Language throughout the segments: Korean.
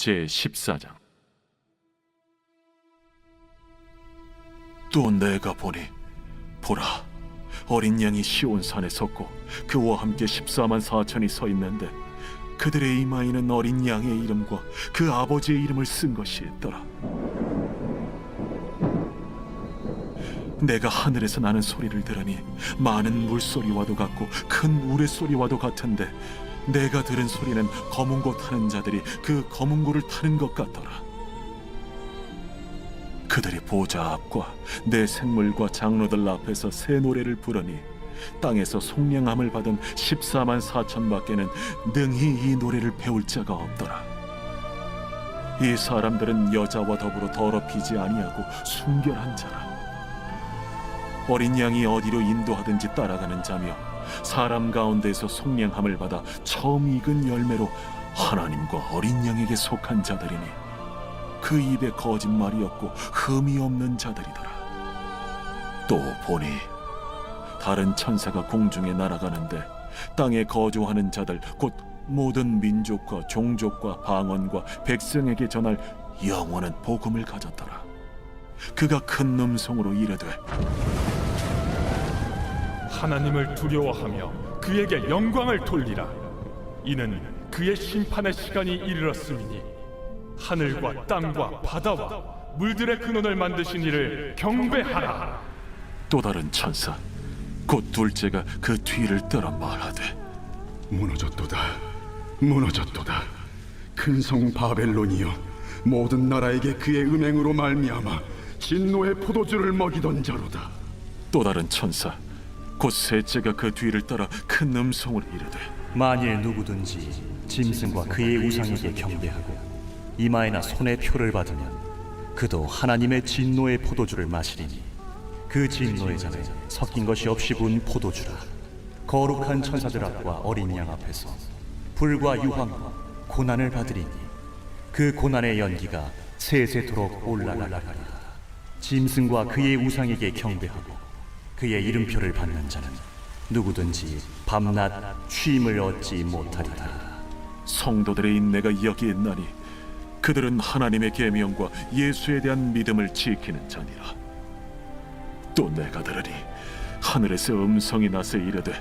제14장. 또 내가 보니 보라, 어린 양이 시온산에 섰고 그와 함께 14만 4천이 서 있는데 그들의 이마에는 어린 양의 이름과 그 아버지의 이름을 쓴 것이 있더라. 내가 하늘에서 나는 소리를 들으니 많은 물소리와도 같고 큰 우레소리와도 같은데 내가 들은 소리는 검은 고 타는 자들이 그 검은 고를 타는 것 같더라. 그들이 보좌 앞과 내 생물과 장로들 앞에서 새 노래를 부르니 땅에서 속량함을 받은 14만 4천 밖에는 능히 이 노래를 배울 자가 없더라. 이 사람들은 여자와 더불어 더럽히지 아니하고 순결한 자라. 어린 양이 어디로 인도하든지 따라가는 자며 사람 가운데에서 속량함을 받아 처음 익은 열매로 하나님과 어린 양에게 속한 자들이니 그 입에 거짓말이 없고 흠이 없는 자들이더라. 또 보니 다른 천사가 공중에 날아가는데 땅에 거주하는 자들 곧 모든 민족과 종족과 방언과 백성에게 전할 영원한 복음을 가졌더라. 그가 큰 음성으로 이르되 하나님을 두려워하며 그에게 영광을 돌리라. 이는 그의 심판의 시간이 이르렀음이니 하늘과 땅과 바다와 물들의 근원을 만드신 이를 경배하라. 또 다른 천사 곧 둘째가 그 뒤를 따라 말하되 무너졌도다, 무너졌도다. 큰 성 바벨론이여, 모든 나라에게 그의 음행으로 말미암아 진노의 포도주를 먹이던 자로다. 또 다른 천사 곧 셋째가 그 뒤를 따라 큰 음성으로 이르되 만일 누구든지 짐승과 그의 우상에게 경배하고 이마에나 손에 표를 받으면 그도 하나님의 진노의 포도주를 마시리니 그 진노의 잔에 섞인 것이 없이 부은 포도주라. 거룩한 천사들 앞과 어린 양 앞에서 불과 유황과 고난을 받으리니 그 고난의 연기가 세세토록 올라가리라. 짐승과 그의 우상에게 경배하고 그의 이름표를 받는 자는 누구든지 밤낮 쉼을 얻지 못하리라. 성도들의 인내가 여기에 있나니 그들은 하나님의 계명과 예수에 대한 믿음을 지키는 자니라. 또 내가 들으니 하늘에서 음성이 나서 이르되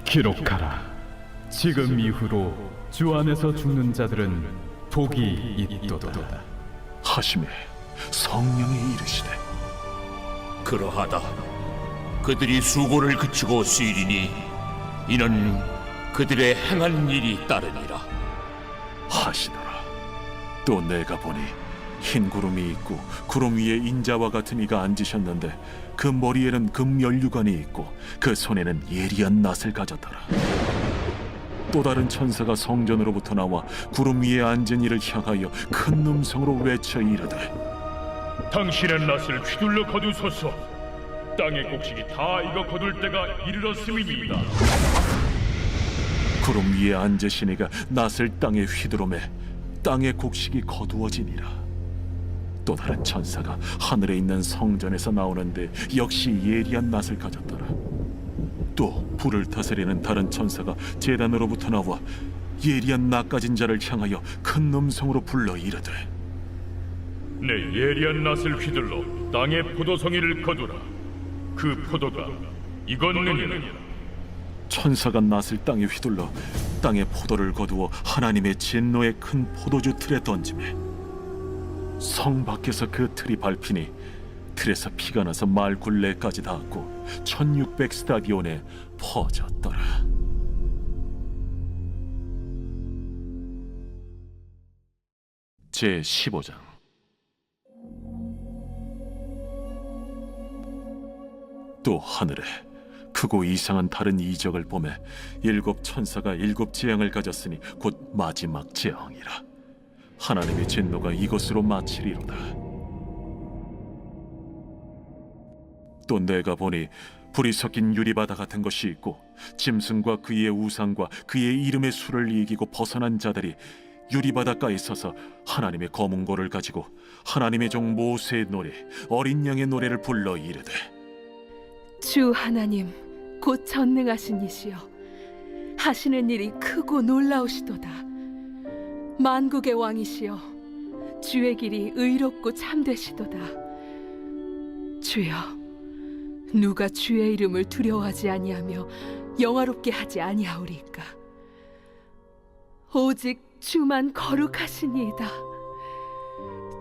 기록하라. 지금 이후로 주 안에서 죽는 자들은 복이 있도다 하시매 성령이 이르시되 그러하다. 그들이 수고를 그치고 쉬리니 이는 그들의 행한 일이 따르니라 하시더라. 또 내가 보니 흰 구름이 있고 구름 위에 인자와 같은 이가 앉으셨는데 그 머리에는 금연류관이 있고 그 손에는 예리한 낫을 가졌더라. 또 다른 천사가 성전으로부터 나와 구름 위에 앉은 이를 향하여 큰 음성으로 외쳐 이르되 당신의 낫을 휘둘러 거두소서. 땅의 곡식이 다 익어 거둘 때가 이르렀음이니이다. 구름 위에 앉으신 이가 낫을 땅에 휘두르매 땅의 곡식이 거두어지니라. 또 다른 천사가 하늘에 있는 성전에서 나오는데 역시 예리한 낫을 가졌더라. 또 불을 다스리는 다른 천사가 제단으로부터 나와 예리한 낫 가진 자를 향하여 큰 음성으로 불러 이르되 내 예리한 낫을 휘둘러 땅의 포도송이를 거두라. 그 포도가 익었느니라. 천사가 낫을 땅에 휘둘러 땅의 포도를 거두어 하나님의 진노의 큰 포도주 틀에 던지매 성 밖에서 그 틀이 밟히니 틀에서 피가 나서 말 굴레까지 닿았고 1600 스타디온에 퍼졌더라. 제15장. 또 하늘에 크고 이상한 다른 이적을 보매 일곱 천사가 일곱 재앙을 가졌으니 곧 마지막 재앙이라. 하나님의 진노가 이것으로 마치리로다. 또 내가 보니 불이 섞인 유리바다 같은 것이 있고 짐승과 그의 우상과 그의 이름의 수를 이기고 벗어난 자들이 유리바닷가에 서서 하나님의 검은 고를 가지고 하나님의 종 모세의 노래 어린 양의 노래를 불러 이르되 주 하나님 곧 전능하신 이시여 하시는 일이 크고 놀라우시도다. 만국의 왕이시여, 주의 길이 의롭고 참되시도다. 주여, 누가 주의 이름을 두려워하지 아니하며 영화롭게 하지 아니하오리까? 오직 주만 거룩하시니이다.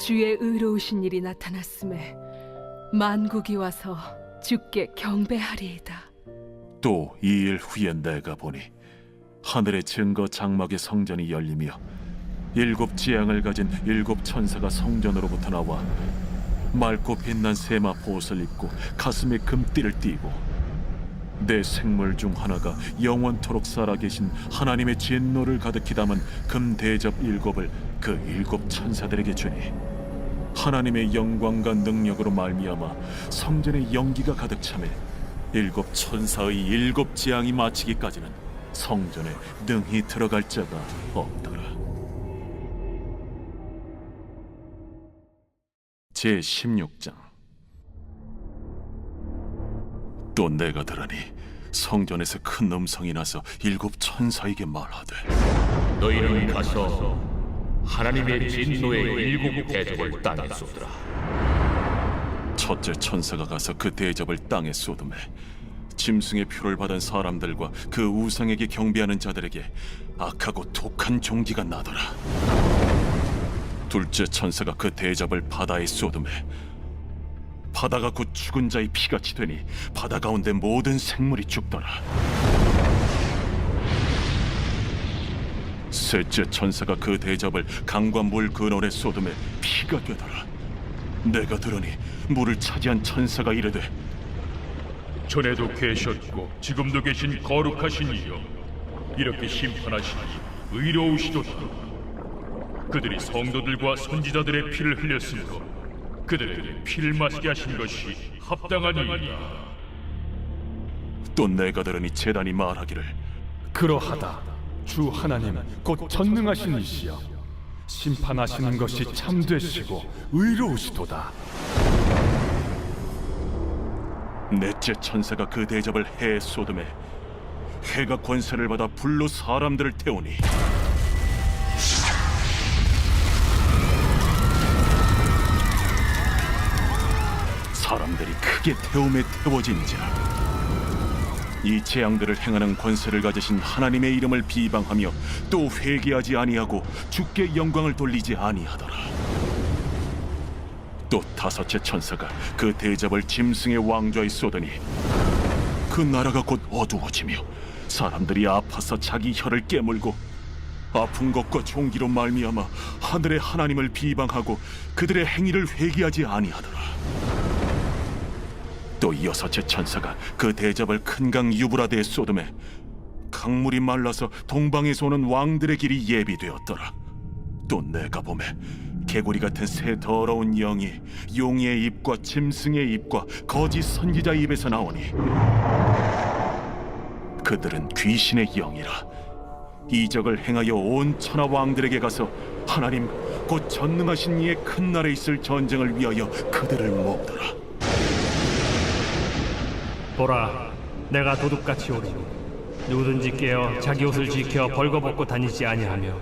주의 의로우신 일이 나타났음에 만국이 와서 주께 경배하리이다. 또 2일 후에 내가 보니 하늘의 증거 장막의 성전이 열리며 7 지향을 가진 7 천사가 성전으로부터 나와 맑고 빛난 세마 보옷을 입고 가슴에 금띠를 띠고 내 생물 중 하나가 영원토록 살아계신 하나님의 진노를 가득히 담은 금 대접 7을 그 7 천사들에게 주니 하나님의 영광과 능력으로 말미암아 성전에 연기가 가득 차매 7 천사의 7 지향이 마치기까지는 성전에 능히 들어갈 자가 없더라. 제16장. 또 내가 들으니 성전에서 큰 음성이 나서 7 천사에게 말하되, 너희는 가서 하나님의 진노의 7 대접을 땅에 쏟으라. 첫째 천사가 가서 그 대접을 땅에 쏟음에 짐승의 표를 받은 사람들과 그 우상에게 경배하는 자들에게 악하고 독한 종기가 나더라. 둘째 천사가 그 대접을 바다에 쏟음에 바다가 곧 죽은 자의 피같이 되니 바다 가운데 모든 생물이 죽더라. 셋째 천사가 그 대접을 강과 물 근원에 쏟음에 피가 되더라. 내가 들으니 물을 차지한 천사가 이르되, 전에도 계셨고 지금도 계신 거룩하신 이여, 이렇게 심판하시니 의로우시도다. 그들이 성도들과 선지자들의 피를 흘렸으므로 그들에게 피를 마시게 하신 것이 합당하니이다. 또 내가 들으니 제단이 말하기를, 그러하다. 주 하나님 곧 전능하신 이시여, 심판하시는 것이 참되시고 의로우시도다. 넷째 천사가 그 대접을 해에 쏟음에 해가 권세를 받아 불로 사람들을 태우니 사람들이 크게 태움에 태워진지라. 이 재앙들을 행하는 권세를 가지신 하나님의 이름을 비방하며 또 회개하지 아니하고 주께 영광을 돌리지 아니하더라. 또 다섯째 천사가 그 대접을 짐승의 왕좌에 쏟으니 그 나라가 곧 어두워지며 사람들이 아파서 자기 혀를 깨물고 아픈 것과 종기로 말미암아 하늘의 하나님을 비방하고 그들의 행위를 회개하지 아니하더라. 또 여섯째 천사가 그 대접을 큰 강 유브라데에 쏟음에 강물이 말라서 동방에서 오는 왕들의 길이 예비되었더라. 또 내가 보매 개구리 같은 새 더러운 영이 용의 입과 짐승의 입과 거짓 선지자의 입에서 나오니 그들은 귀신의 영이라. 이적을 행하여 온 천하 왕들에게 가서 하나님 곧 전능하신 이의 큰 날에 있을 전쟁을 위하여 그들을 모으더라. 보라, 내가 도둑같이 오리니 누구든지 깨어 자기 옷을 지켜 벌거벗고 다니지 아니하며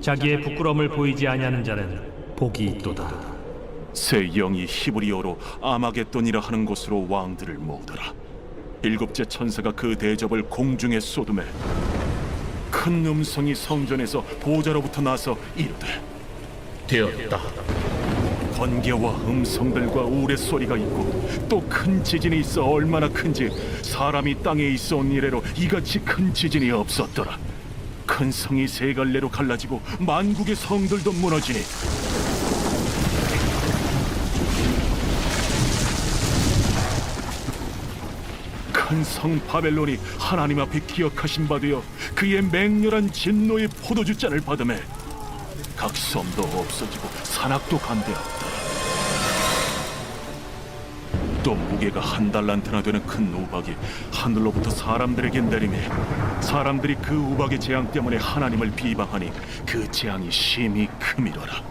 자기의 부끄러움을 보이지 아니하는 자는 복이 있도다. 새 영이 히브리어로 아마겟돈이라 하는 곳으로 왕들을 모으더라. 일곱째 천사가 그 대접을 공중에 쏟음에 큰 음성이 성전에서 보좌로부터 나서 이르되, 되었다. 번개와 음성들과 우레소리가 있고 또 큰 지진이 있어 얼마나 큰지 사람이 땅에 있어 온 이래로 이같이 큰 지진이 없었더라. 큰 성이 세 갈래로 갈라지고 만국의 성들도 무너지니 큰 성 바벨론이 하나님 앞에 기억하신 바 되어 그의 맹렬한 진노의 포도주잔을 받음에 각 섬도 없어지고 산악도 간대었다. 또 무게가 1달란트나 되는 큰 우박이 하늘로부터 사람들에게 내리매 사람들이 그 우박의 재앙 때문에 하나님을 비방하니 그 재앙이 심히 크미로라.